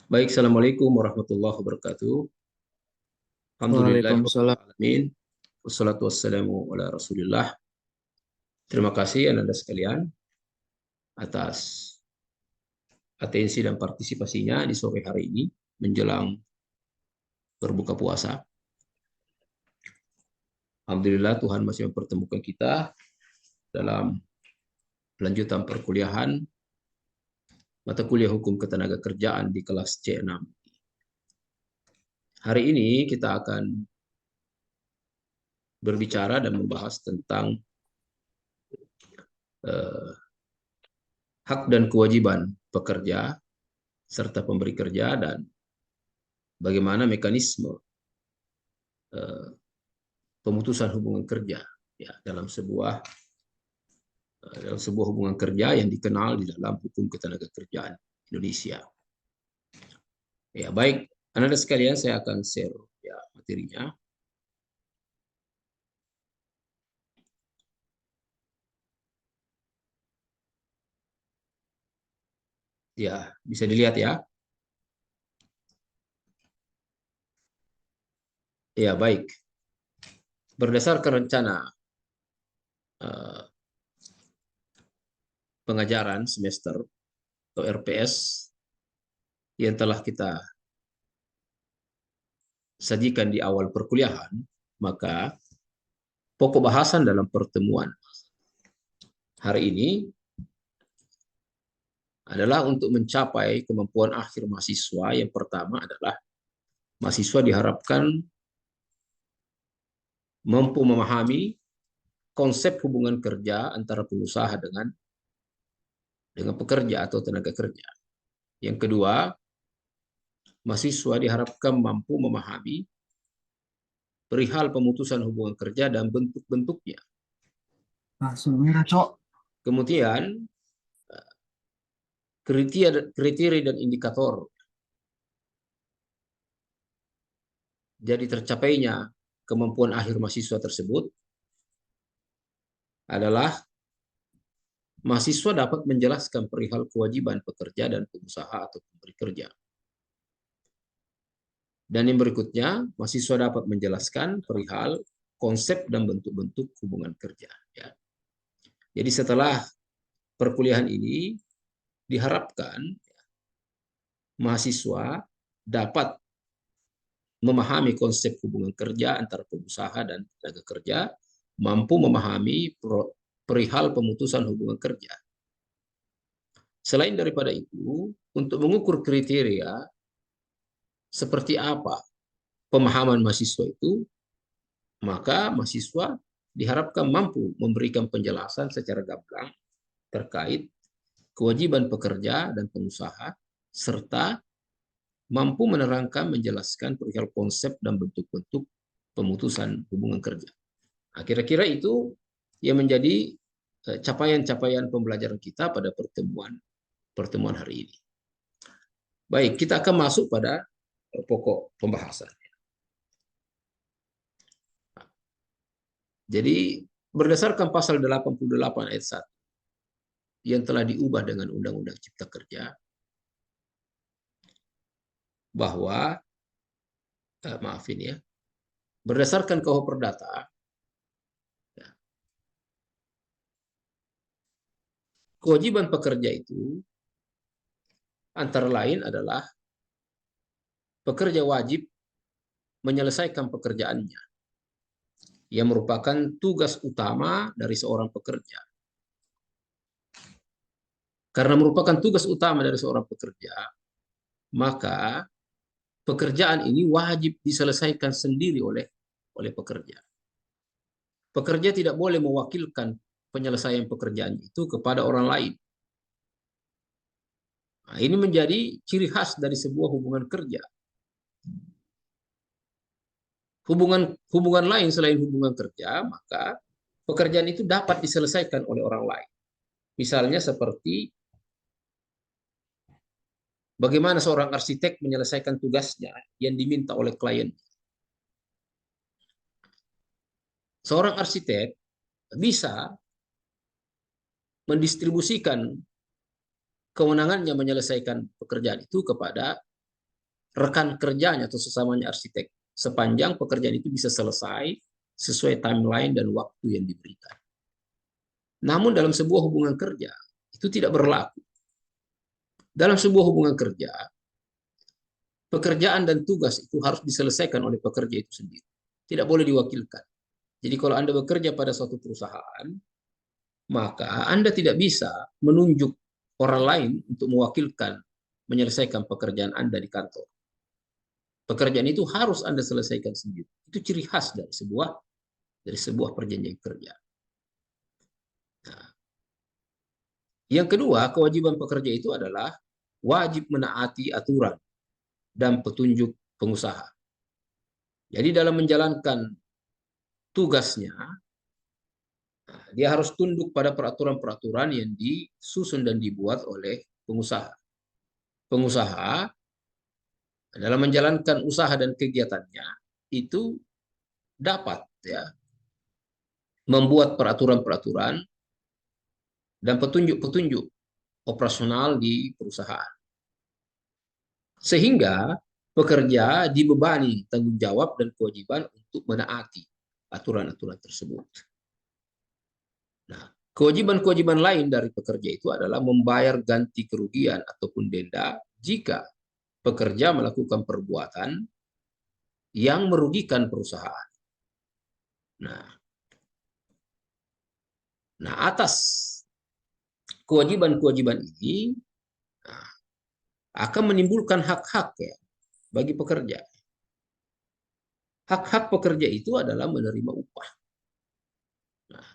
Baik, Assalamualaikum warahmatullahi wabarakatuh. Alhamdulillahirabbil Waalaikumsalam. alamin. Wassalatu wassalamu ala Rasulillah. Terima kasih Anda sekalian atas atensi dan partisipasinya di sore hari ini menjelang berbuka puasa. Alhamdulillah Tuhan masih mempertemukan kita dalam lanjutan perkuliahan mata kuliah hukum ketenagakerjaan di kelas C6. Hari ini kita akan berbicara dan membahas tentang eh, hak dan kewajiban pekerja serta pemberi kerja dan bagaimana mekanisme eh, pemutusan hubungan kerja ya dalam sebuah hubungan kerja yang dikenal di dalam hukum ketenagakerjaan Indonesia. Ya, baik, Anda sekalian saya akan share ya materinya. Ya, bisa dilihat ya. Ya, baik. Berdasarkan rencana eh, pengajaran semester atau RPS yang telah kita sajikan di awal perkuliahan, maka pokok bahasan dalam pertemuan hari ini adalah untuk mencapai kemampuan akhir mahasiswa. Yang pertama adalah mahasiswa diharapkan mampu memahami konsep hubungan kerja antara pengusaha dengan pekerja atau tenaga kerja. Yang kedua, mahasiswa diharapkan mampu memahami perihal pemutusan hubungan kerja dan bentuk-bentuknya. Langsung merah, Cok. Kemudian, kriteria dan indikator jadi tercapainya kemampuan akhir mahasiswa tersebut adalah mahasiswa dapat menjelaskan perihal kewajiban pekerja dan pengusaha atau pemberi kerja. Dan yang berikutnya, mahasiswa dapat menjelaskan perihal konsep dan bentuk-bentuk hubungan kerja. Ya. Jadi setelah perkuliahan ini diharapkan mahasiswa dapat memahami konsep hubungan kerja antara pengusaha dan tenaga kerja, mampu memahami perihal pemutusan hubungan kerja. Selain daripada itu, untuk mengukur kriteria seperti apa pemahaman mahasiswa itu, maka mahasiswa diharapkan mampu memberikan penjelasan secara gamblang terkait kewajiban pekerja dan pengusaha, serta mampu menerangkan, menjelaskan perihal konsep dan bentuk-bentuk pemutusan hubungan kerja. Nah, kira-kira itu yang menjadi capaian-capaian pembelajaran kita pada pertemuan hari ini. Baik, kita akan masuk pada pokok pembahasan. Jadi, berdasarkan pasal 88 ayat 1 yang telah diubah dengan Undang-Undang Cipta Kerja, bahwa, maafin ya, berdasarkan KUH Perdata, kewajiban pekerja itu antara lain adalah pekerja wajib menyelesaikan pekerjaannya yang merupakan tugas utama dari seorang pekerja. Karena merupakan tugas utama dari seorang pekerja, maka pekerjaan ini wajib diselesaikan sendiri oleh pekerja. Pekerja tidak boleh mewakilkan penyelesaian pekerjaan itu kepada orang lain. Nah, ini menjadi ciri khas dari sebuah hubungan kerja. Hubungan lain selain hubungan kerja, maka pekerjaan itu dapat diselesaikan oleh orang lain. Misalnya seperti bagaimana seorang arsitek menyelesaikan tugasnya yang diminta oleh klien. Seorang arsitek bisa mendistribusikan kewenangannya menyelesaikan pekerjaan itu kepada rekan kerjanya atau sesamanya arsitek, sepanjang pekerjaan itu bisa selesai sesuai timeline dan waktu yang diberikan. Namun dalam sebuah hubungan kerja itu tidak berlaku. Dalam sebuah hubungan kerja, pekerjaan dan tugas itu harus diselesaikan oleh pekerja itu sendiri. Tidak boleh diwakilkan. Jadi kalau Anda bekerja pada suatu perusahaan, maka Anda tidak bisa menunjuk orang lain untuk mewakilkan menyelesaikan pekerjaan Anda di kantor. Pekerjaan itu harus Anda selesaikan sendiri. Itu ciri khas dari sebuah perjanjian kerja. Nah, yang kedua, kewajiban pekerja itu adalah wajib menaati aturan dan petunjuk pengusaha. Jadi dalam menjalankan tugasnya, dia harus tunduk pada peraturan-peraturan yang disusun dan dibuat oleh pengusaha. Pengusaha dalam menjalankan usaha dan kegiatannya itu dapat membuat peraturan-peraturan dan petunjuk-petunjuk operasional di perusahaan. Sehingga pekerja dibebani tanggung jawab dan kewajiban untuk menaati aturan-aturan tersebut. Nah, kewajiban-kewajiban lain dari pekerja itu adalah membayar ganti kerugian ataupun denda jika pekerja melakukan perbuatan yang merugikan perusahaan. Nah, atas kewajiban-kewajiban ini akan menimbulkan hak-hak bagi pekerja. Hak-hak pekerja itu adalah menerima upah. Nah,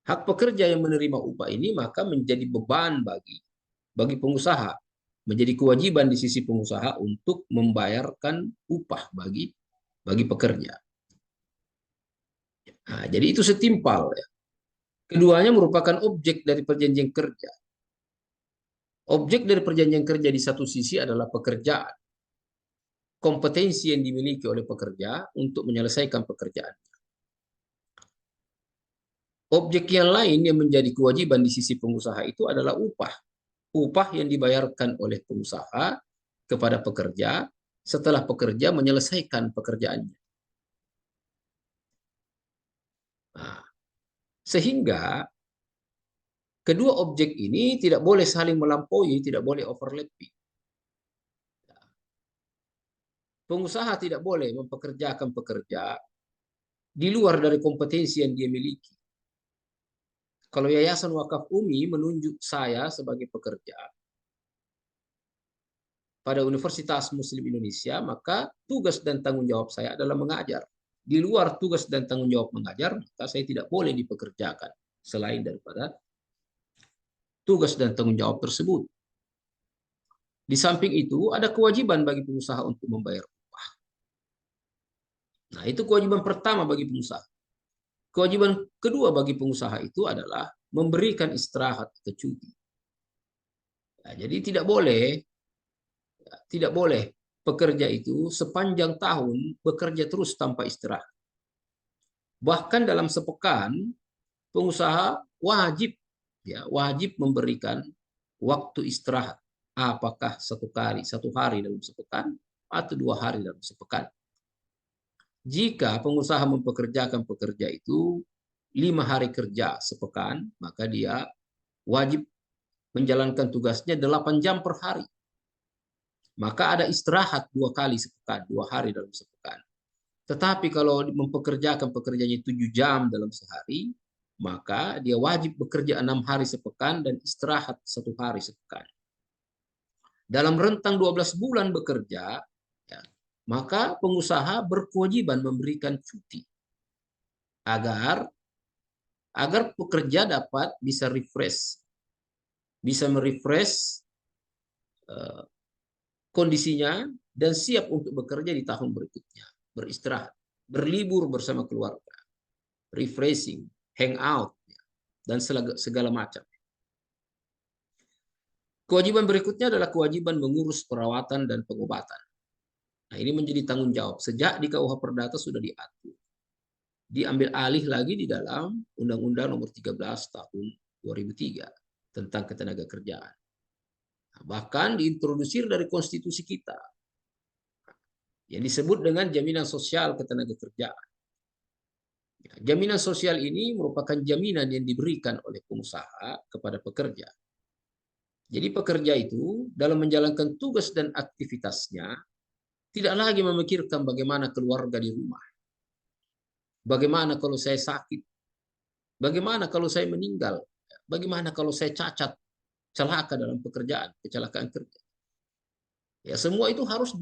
hak pekerja yang menerima upah ini maka menjadi beban bagi pengusaha, menjadi kewajiban di sisi pengusaha untuk membayarkan upah bagi pekerja. Nah, jadi itu setimpal ya. Keduanya merupakan objek dari perjanjian kerja. Objek dari perjanjian kerja di satu sisi adalah pekerjaan, kompetensi yang dimiliki oleh pekerja untuk menyelesaikan pekerjaan. Objek yang lain yang menjadi kewajiban di sisi pengusaha itu adalah upah. Upah yang dibayarkan oleh pengusaha kepada pekerja setelah pekerja menyelesaikan pekerjaannya. Nah, sehingga kedua objek ini tidak boleh saling melampaui, tidak boleh overlapping. Pengusaha tidak boleh mempekerjakan pekerja di luar dari kompetensi yang dia miliki. Kalau Yayasan Wakaf Umi menunjuk saya sebagai pekerja pada Universitas Muslim Indonesia, maka tugas dan tanggung jawab saya adalah mengajar. Di luar tugas dan tanggung jawab mengajar, maka saya tidak boleh dipekerjakan selain daripada tugas dan tanggung jawab tersebut. Di samping itu, ada kewajiban bagi pengusaha untuk membayar upah. Nah, itu kewajiban pertama bagi pengusaha. Kewajiban kedua bagi pengusaha itu adalah memberikan istirahat atau cuti. Nah, jadi tidak boleh pekerja itu sepanjang tahun bekerja terus tanpa istirahat. Bahkan dalam sepekan, pengusaha wajib memberikan waktu istirahat. Apakah satu hari dalam sepekan atau 2 hari dalam sepekan. Jika pengusaha mempekerjakan pekerja itu 5 hari kerja sepekan, maka dia wajib menjalankan tugasnya 8 jam per hari. Maka ada istirahat 2 kali sepekan, 2 hari dalam sepekan. Tetapi kalau mempekerjakan pekerjaannya 7 jam dalam sehari, maka dia wajib bekerja 6 hari sepekan dan istirahat 1 hari sepekan. Dalam rentang 12 bulan bekerja, maka pengusaha berkewajiban memberikan cuti agar pekerja dapat bisa merefresh kondisinya dan siap untuk bekerja di tahun berikutnya, beristirahat, berlibur bersama keluarga, refreshing, hangout, dan segala macam. Kewajiban berikutnya adalah kewajiban mengurus perawatan dan pengobatan. Nah, ini menjadi tanggung jawab. Sejak di KUH Perdata sudah diatur. Diambil alih lagi di dalam Undang-Undang Nomor 13 Tahun 2003 tentang Ketenagakerjaan. Nah, bahkan diintrodusir dari konstitusi kita. yang disebut dengan jaminan sosial ketenagakerjaan. Jaminan sosial ini merupakan jaminan yang diberikan oleh pengusaha kepada pekerja. Jadi pekerja itu dalam menjalankan tugas dan aktivitasnya tidak lagi memikirkan bagaimana keluarga di rumah. Bagaimana kalau saya sakit? Bagaimana kalau saya meninggal? Bagaimana kalau saya cacat, celaka dalam pekerjaan, kecelakaan kerja? Ya, semua itu harus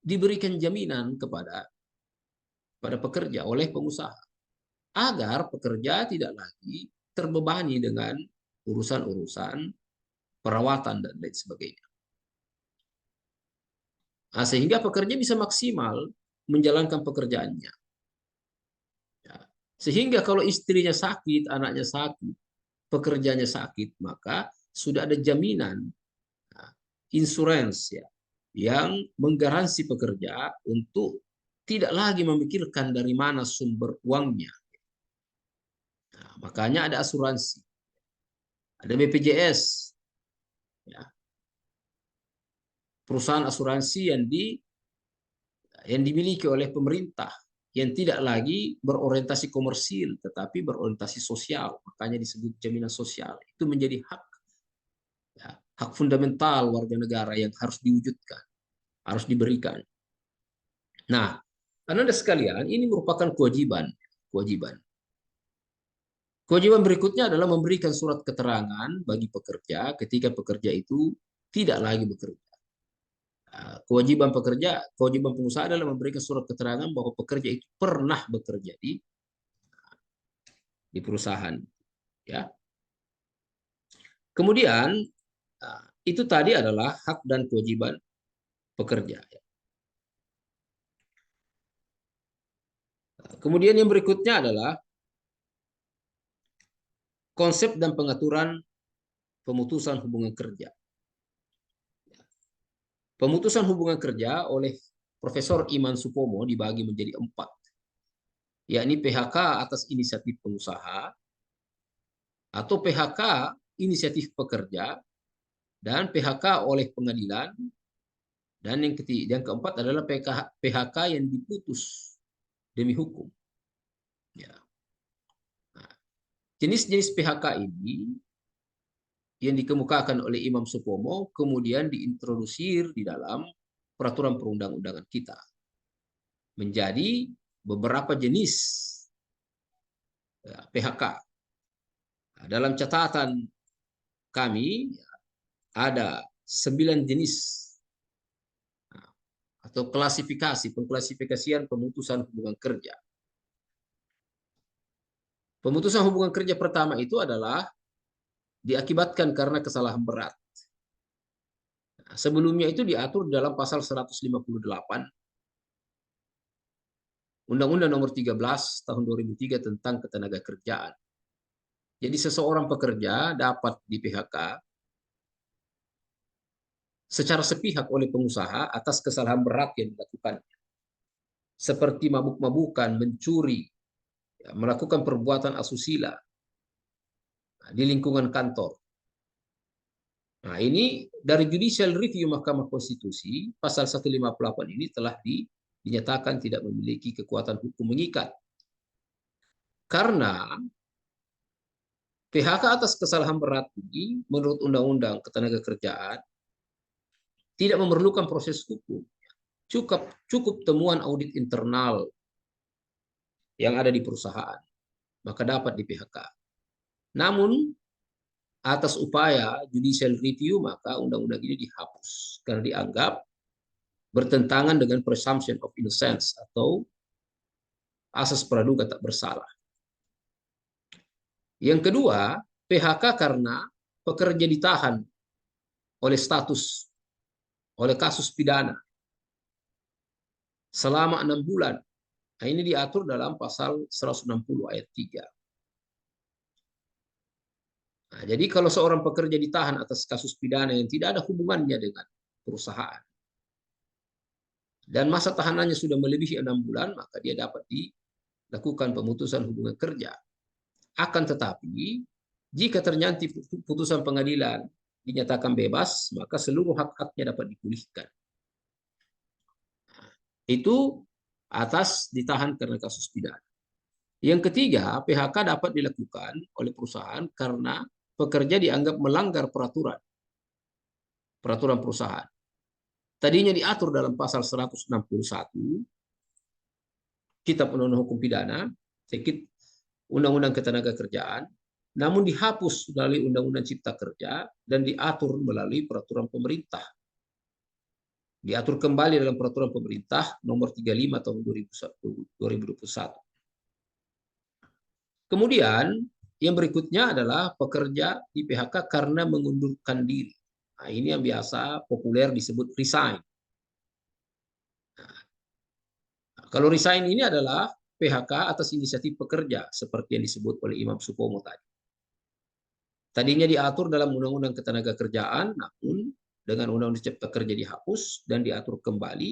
diberikan jaminan kepada pekerja oleh pengusaha agar pekerja tidak lagi terbebani dengan urusan-urusan perawatan dan lain sebagainya. Nah, sehingga pekerja bisa maksimal menjalankan pekerjaannya. Ya. Sehingga kalau istrinya sakit, anaknya sakit, pekerjanya sakit, maka sudah ada jaminan insurans ya, yang menggaransi pekerja untuk tidak lagi memikirkan dari mana sumber uangnya. Nah, makanya ada asuransi, ada BPJS, ya, perusahaan asuransi yang dimiliki oleh pemerintah yang tidak lagi berorientasi komersil tetapi berorientasi sosial, makanya disebut jaminan sosial. Itu menjadi hak, ya, hak fundamental warga negara yang harus diwujudkan, harus diberikan. Nah, Anda sekalian, ini merupakan kewajiban. Kewajiban berikutnya adalah memberikan surat keterangan bagi pekerja ketika pekerja itu tidak lagi bekerja. Kewajiban pengusaha adalah memberikan surat keterangan bahwa pekerja itu pernah bekerja di perusahaan. Ya. Kemudian itu tadi adalah hak dan kewajiban pekerja. Kemudian yang berikutnya adalah konsep dan pengaturan pemutusan hubungan kerja. Pemutusan hubungan kerja oleh Profesor Iman Supomo dibagi menjadi 4, yakni PHK atas inisiatif pengusaha, atau PHK inisiatif pekerja, dan PHK oleh pengadilan, dan yang keempat adalah PHK yang diputus demi hukum. Ya. Nah, jenis-jenis PHK ini yang dikemukakan oleh Imam Supomo kemudian diintrodusir di dalam peraturan perundang-undangan kita menjadi beberapa jenis PHK. Nah, dalam catatan kami ada 9 jenis atau pengklasifikasian pemutusan hubungan kerja. Pemutusan hubungan kerja pertama itu adalah diakibatkan karena kesalahan berat. Nah, sebelumnya itu diatur dalam pasal 158 Undang-Undang Nomor 13 Tahun 2003 tentang Ketenagakerjaan. Jadi seseorang pekerja dapat di PHK secara sepihak oleh pengusaha atas kesalahan berat yang dilakukannya, seperti mabuk-mabukan, mencuri, melakukan perbuatan asusila di lingkungan kantor. Nah, ini dari Judicial Review Mahkamah Konstitusi, pasal 158 ini telah dinyatakan tidak memiliki kekuatan hukum mengikat. Karena PHK atas kesalahan berat ini, menurut Undang-Undang Ketenagakerjaan, tidak memerlukan proses hukum. Cukup temuan audit internal yang ada di perusahaan, maka dapat di PHK. Namun, atas upaya judicial review, maka undang-undang ini dihapus karena dianggap bertentangan dengan presumption of innocence atau asas praduga tak bersalah. Yang kedua, PHK karena pekerja ditahan oleh kasus pidana selama 6 bulan. Nah, ini diatur dalam pasal 160 ayat 3. Nah, jadi kalau seorang pekerja ditahan atas kasus pidana yang tidak ada hubungannya dengan perusahaan dan masa tahanannya sudah melebihi 6 bulan, maka dia dapat dilakukan pemutusan hubungan kerja. Akan tetapi, jika ternyata putusan pengadilan dinyatakan bebas, maka seluruh hak-haknya dapat dipulihkan. Itu atas ditahan karena kasus pidana. Yang ketiga, PHK dapat dilakukan oleh perusahaan karena pekerja dianggap melanggar peraturan perusahaan. Tadinya diatur dalam pasal 161 Kitab Undang-Undang Hukum Pidana, Undang-Undang Ketenagakerjaan, namun dihapus melalui Undang-Undang Cipta Kerja dan diatur melalui peraturan pemerintah. Diatur kembali dalam peraturan pemerintah nomor 35 tahun 2021. Kemudian yang berikutnya adalah pekerja di PHK karena mengundurkan diri. Nah, ini yang biasa populer disebut resign. Nah, kalau resign ini adalah PHK atas inisiatif pekerja seperti yang disebut oleh Imam Supomo tadi. Tadinya diatur dalam Undang-Undang Ketenagakerjaan, namun dengan Undang-Undang Cipta Kerja dihapus dan diatur kembali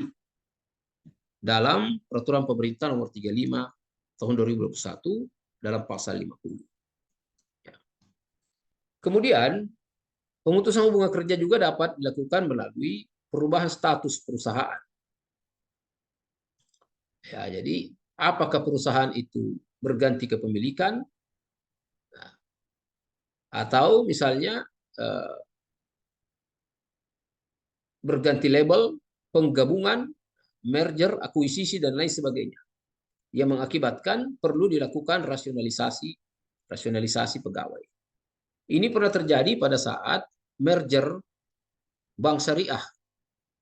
dalam Peraturan Pemerintah Nomor 35 Tahun 2021 dalam pasal 50. Ya. Kemudian, pemutusan hubungan kerja juga dapat dilakukan melalui perubahan status perusahaan. Ya, jadi apakah perusahaan itu berganti kepemilikan atau misalnya berganti label, penggabungan, merger, akuisisi, dan lain sebagainya, yang mengakibatkan perlu dilakukan rasionalisasi pegawai. Ini pernah terjadi pada saat merger Bank Syariah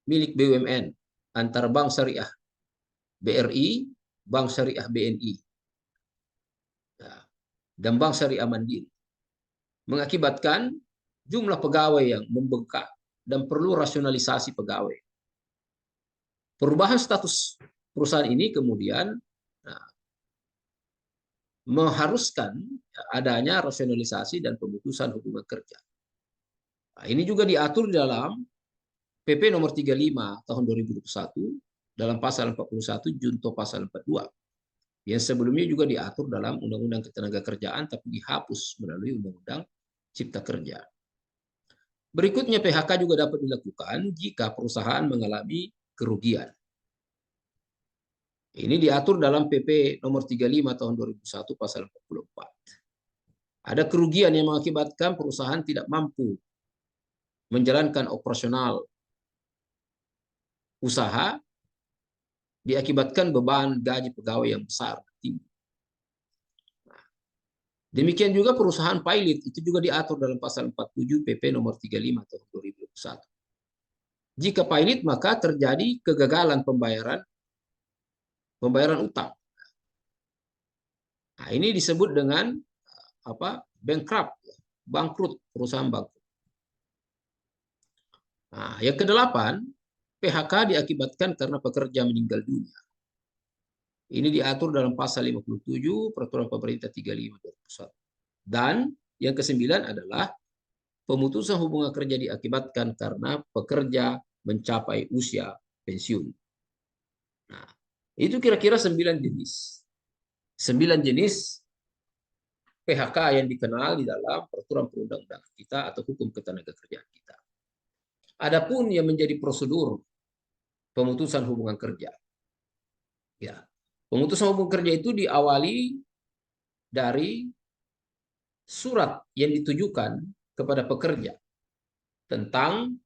milik BUMN antara Bank Syariah BRI, Bank Syariah BNI, dan Bank Syariah Mandiri, mengakibatkan jumlah pegawai yang membengkak dan perlu rasionalisasi pegawai. Perubahan status perusahaan ini kemudian mengharuskan adanya rasionalisasi dan pemutusan hubungan kerja. Nah, ini juga diatur dalam PP nomor 35 tahun 2021 dalam pasal 41 junto pasal 42. Yang sebelumnya juga diatur dalam Undang-Undang Ketenagakerjaan tapi dihapus melalui Undang-Undang Cipta Kerja. Berikutnya PHK juga dapat dilakukan jika perusahaan mengalami kerugian. Ini diatur dalam PP nomor 35 tahun 2001 pasal 44. Ada kerugian yang mengakibatkan perusahaan tidak mampu menjalankan operasional usaha diakibatkan beban gaji pegawai yang besar tinggi. Demikian juga perusahaan pilot itu juga diatur dalam pasal 47 PP nomor 35 tahun 2021. Jika pilot maka terjadi kegagalan pembayaran utang. Nah, ini disebut dengan bankrupt, bangkrut, perusahaan bangkrut. Nah, yang kedelapan, PHK diakibatkan karena pekerja meninggal dunia. Ini diatur dalam pasal 57 Peraturan Pemerintah 35 2021. Dan yang kesembilan adalah pemutusan hubungan kerja diakibatkan karena pekerja mencapai usia pensiun. Nah, itu kira-kira 9 jenis. 9 jenis PHK yang dikenal di dalam peraturan perundang-undangan kita atau hukum ketenagakerjaan kita. Adapun yang menjadi prosedur pemutusan hubungan kerja. Ya, pemutusan hubungan kerja itu diawali dari surat yang ditujukan kepada pekerja tentang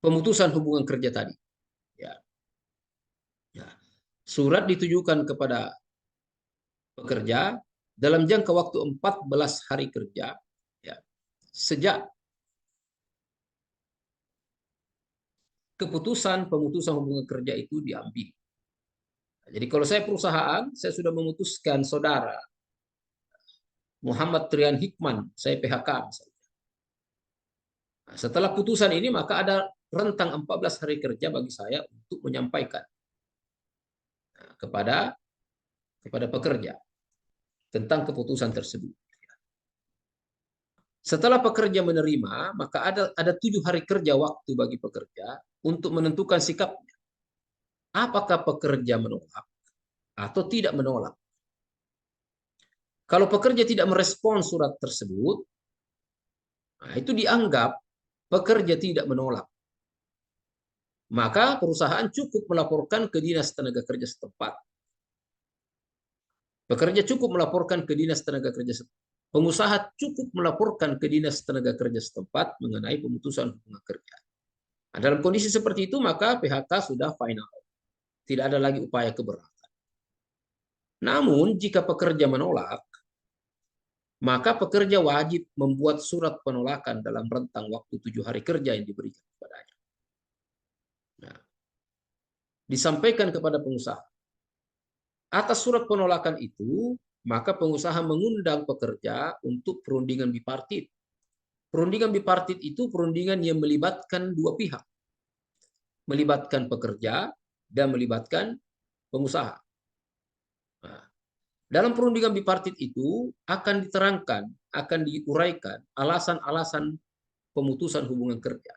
pemutusan hubungan kerja tadi. Ya. Ya. Surat ditujukan kepada pekerja dalam jangka waktu 14 hari kerja ya, sejak keputusan pemutusan hubungan kerja itu diambil. Jadi kalau saya perusahaan, saya sudah memutuskan saudara Muhammad Trian Hikman, saya PHK misalnya. Nah, setelah putusan ini maka ada rentang 14 hari kerja bagi saya untuk menyampaikan kepada pekerja tentang keputusan tersebut. Setelah pekerja menerima, maka ada 7 hari kerja waktu bagi pekerja untuk menentukan sikapnya. Apakah pekerja menolak atau tidak menolak? Kalau pekerja tidak merespon surat tersebut, nah itu dianggap pekerja tidak menolak. maka perusahaan cukup melaporkan ke Dinas Tenaga Kerja setempat. Pekerja cukup melaporkan ke Dinas Tenaga Kerja setempat. Pengusaha cukup melaporkan ke Dinas Tenaga Kerja setempat mengenai pemutusan hubungan kerja. Nah, dalam kondisi seperti itu, maka PHK sudah final. Tidak ada lagi upaya keberatan. Namun, jika pekerja menolak, maka pekerja wajib membuat surat penolakan dalam rentang waktu 7 hari kerja yang diberikan kepadanya. Nah, disampaikan kepada pengusaha. Atas surat penolakan itu, maka pengusaha mengundang pekerja untuk perundingan bipartit. Perundingan bipartit itu perundingan yang melibatkan dua pihak. Melibatkan pekerja dan melibatkan pengusaha. Nah, dalam perundingan bipartit itu akan diterangkan, akan diuraikan alasan-alasan pemutusan hubungan kerja.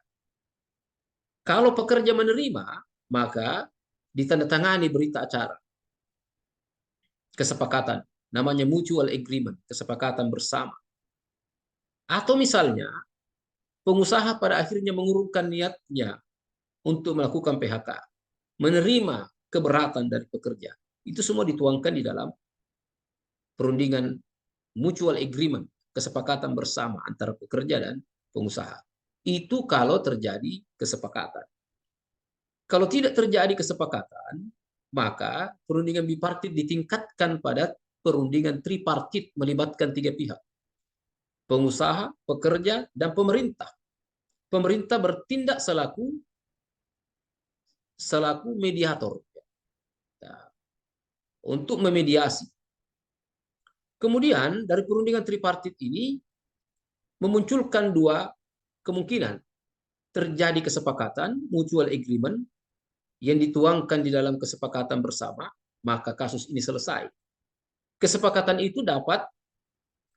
Kalau pekerja menerima, maka ditandatangani berita acara. Kesepakatan, namanya mutual agreement, kesepakatan bersama. Atau misalnya, pengusaha pada akhirnya mengurungkan niatnya untuk melakukan PHK, menerima keberatan dari pekerja. Itu semua dituangkan di dalam perundingan mutual agreement, kesepakatan bersama antara pekerja dan pengusaha. Itu kalau terjadi kesepakatan. Kalau tidak terjadi kesepakatan, maka perundingan bipartit ditingkatkan pada perundingan tripartit melibatkan tiga pihak. Pengusaha, pekerja, dan pemerintah. Pemerintah bertindak selaku mediator untuk memediasi. Kemudian dari perundingan tripartit ini memunculkan dua kemungkinan. Terjadi kesepakatan, mutual agreement, yang dituangkan di dalam kesepakatan bersama, maka kasus ini selesai. Kesepakatan itu dapat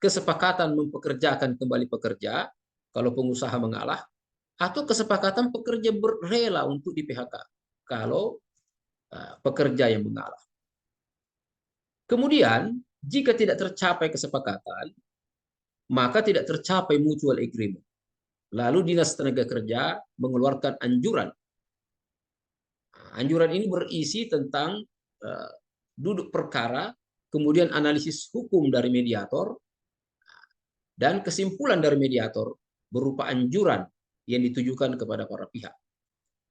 kesepakatan mempekerjakan kembali pekerja kalau pengusaha mengalah, atau kesepakatan pekerja berrela untuk di PHK kalau pekerja yang mengalah. Kemudian, jika tidak tercapai kesepakatan, maka tidak tercapai mutual agreement. Lalu Dinas Tenaga Kerja mengeluarkan anjuran. Anjuran ini berisi tentang duduk perkara, kemudian analisis hukum dari mediator, dan kesimpulan dari mediator berupa anjuran yang ditujukan kepada para pihak.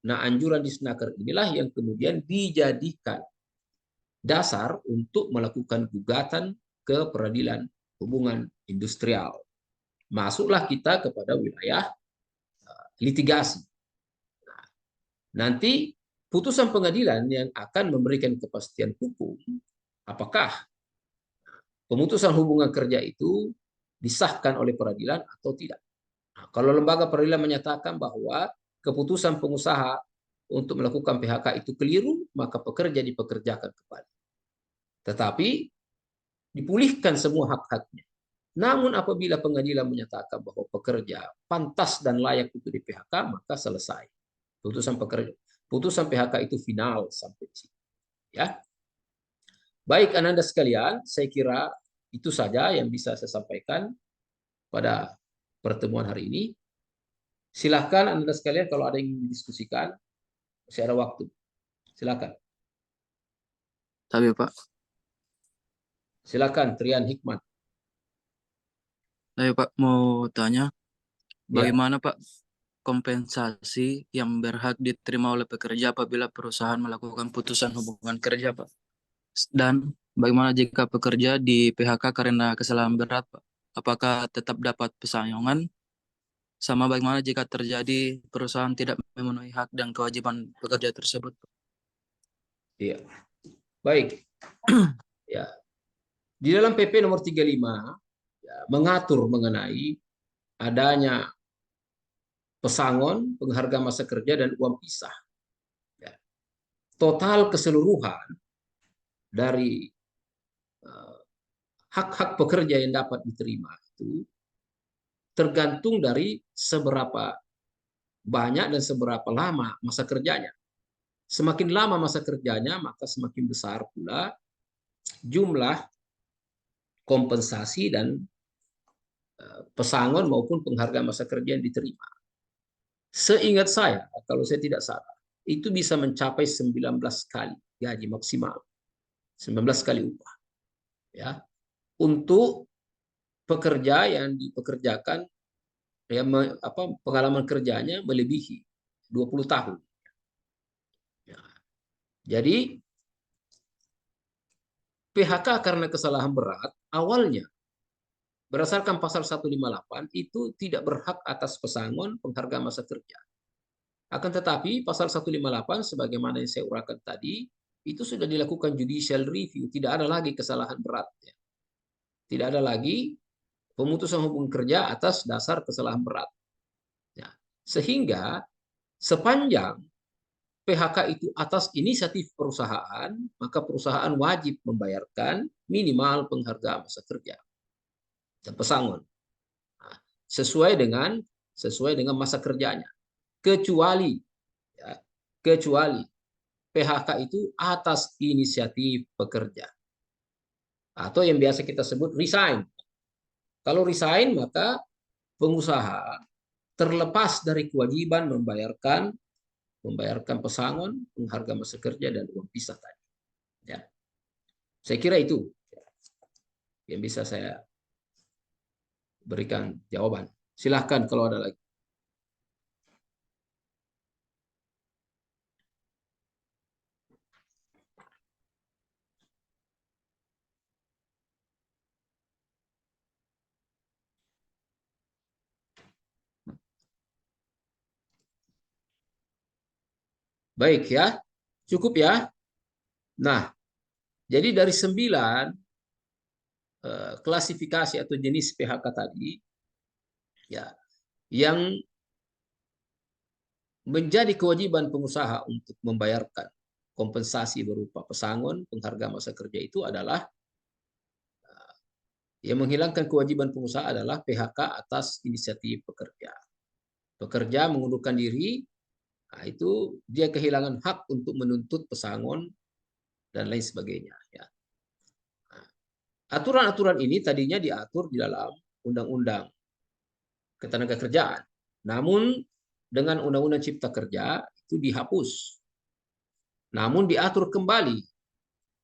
Nah, anjuran di Disnaker inilah yang kemudian dijadikan dasar untuk melakukan gugatan ke peradilan hubungan industrial. Masuklah kita kepada wilayah litigasi. Nah, nanti putusan pengadilan yang akan memberikan kepastian hukum apakah pemutusan hubungan kerja itu disahkan oleh peradilan atau tidak. Nah, kalau lembaga peradilan menyatakan bahwa keputusan pengusaha untuk melakukan PHK itu keliru, maka pekerja dipekerjakan kembali. Tetapi dipulihkan semua hak-haknya. Namun apabila pengadilan menyatakan bahwa pekerja pantas dan layak untuk di PHK, maka selesai. Putusan PHK itu final sampai di sini. Ya. Baik, Ananda sekalian, saya kira itu saja yang bisa saya sampaikan pada pertemuan hari ini. Silakan Ananda sekalian kalau ada yang ingin didiskusikan, masih ada waktu. Silakan. Tapi Pak, Silakan Trian Hikmat. saya Pak mau tanya, Ya. bagaimana Pak kompensasi yang berhak diterima oleh pekerja apabila perusahaan melakukan putusan hubungan kerja, Pak? Dan bagaimana jika pekerja di PHK karena kesalahan berat, Pak? Apakah tetap dapat pesangongan? Sama bagaimana jika terjadi perusahaan tidak memenuhi hak dan kewajiban pekerja tersebut, Pak? Iya. Baik. Ya. Di dalam PP nomor 35 ya, mengatur mengenai adanya pesangon, penghargaan masa kerja, dan uang pisah. Ya. Total keseluruhan dari hak-hak pekerja yang dapat diterima itu tergantung dari seberapa banyak dan seberapa lama masa kerjanya. Semakin lama masa kerjanya, maka semakin besar pula jumlah kompensasi dan pesangon maupun penghargaan masa kerja yang diterima. Seingat saya, kalau saya tidak salah, itu bisa mencapai 19 kali gaji maksimal. 19 kali upah. Ya. Untuk pekerja yang dipekerjakan ya pengalaman kerjanya melebihi 20 tahun. Ya. Jadi PHK karena kesalahan berat awalnya berdasarkan pasal 158 itu tidak berhak atas pesangon penghargaan masa kerja. Akan tetapi pasal 158 sebagaimana yang saya uraikan tadi itu sudah dilakukan judicial review, tidak ada lagi kesalahan berat. Ya. Tidak ada lagi pemutusan hubungan kerja atas dasar kesalahan berat. Ya. Sehingga sepanjang PHK itu atas inisiatif perusahaan, maka perusahaan wajib membayarkan minimal penghargaan masa kerja dan pesangon sesuai dengan masa kerjanya. Kecuali PHK itu atas inisiatif pekerja atau yang biasa kita sebut resign. Kalau resign maka pengusaha terlepas dari kewajiban membayarkan pesangon, penghargaan masa kerja dan uang pisah tadi. Ya. Saya kira itu yang bisa saya berikan jawaban. Silahkan kalau ada lagi. Baik ya, cukup ya. Nah, jadi dari 9 klasifikasi atau jenis PHK tadi, ya, yang menjadi kewajiban pengusaha untuk membayarkan kompensasi berupa pesangon, penghargaan masa kerja itu adalah yang menghilangkan kewajiban pengusaha adalah PHK atas inisiatif pekerja. Pekerja mengundurkan diri, nah itu dia kehilangan hak untuk menuntut pesangon dan lain sebagainya. Ya. Aturan-aturan ini tadinya diatur di dalam Undang-Undang Ketenagakerjaan. Namun dengan Undang-Undang Cipta Kerja itu dihapus. Namun diatur kembali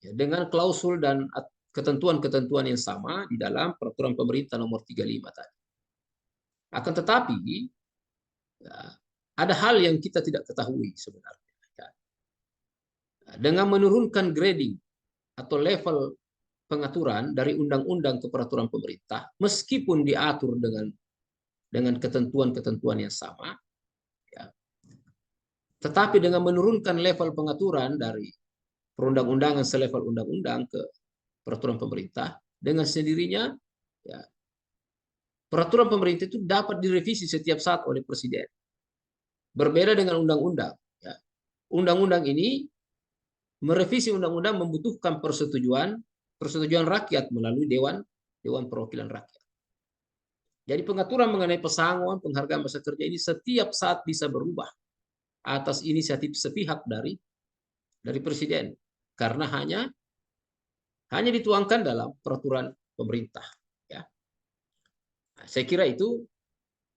ya, dengan klausul dan ketentuan-ketentuan yang sama di dalam Peraturan Pemerintah Nomor 35 tadi. Akan tetapi ya, ada hal yang kita tidak ketahui sebenarnya. Ya. Dengan menurunkan grading atau level pengaturan dari undang-undang ke peraturan pemerintah, meskipun diatur dengan ketentuan-ketentuan yang sama, ya, tetapi dengan menurunkan level pengaturan dari perundang-undangan selevel undang-undang ke peraturan pemerintah, dengan sendirinya ya, peraturan pemerintah itu dapat direvisi setiap saat oleh Presiden. Berbeda dengan undang-undang. Ya. Undang-undang ini merevisi undang-undang membutuhkan persetujuan rakyat melalui Dewan Perwakilan Rakyat. Jadi pengaturan mengenai pesangon, penghargaan masa kerja ini setiap saat bisa berubah atas inisiatif sepihak dari Presiden, karena hanya dituangkan dalam peraturan pemerintah. Ya. Nah, saya kira itu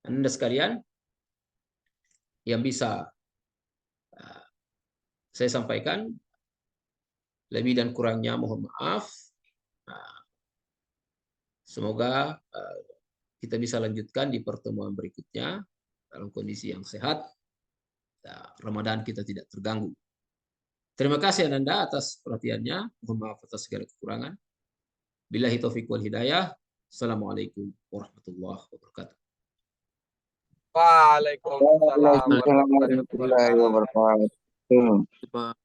Anda sekalian yang bisa saya sampaikan. Lebih dan kurangnya mohon maaf. Semoga kita bisa lanjutkan di pertemuan berikutnya dalam kondisi yang sehat. Ramadan kita tidak terganggu. Terima kasih Anda atas perhatiannya. Mohon maaf atas segala kekurangan. Billahi taufiq wal hidayah. Assalamualaikum warahmatullahi wabarakatuh. Waalaikumsalam Waalaikumsalam warahmatullahi wabarakatuh. Pak.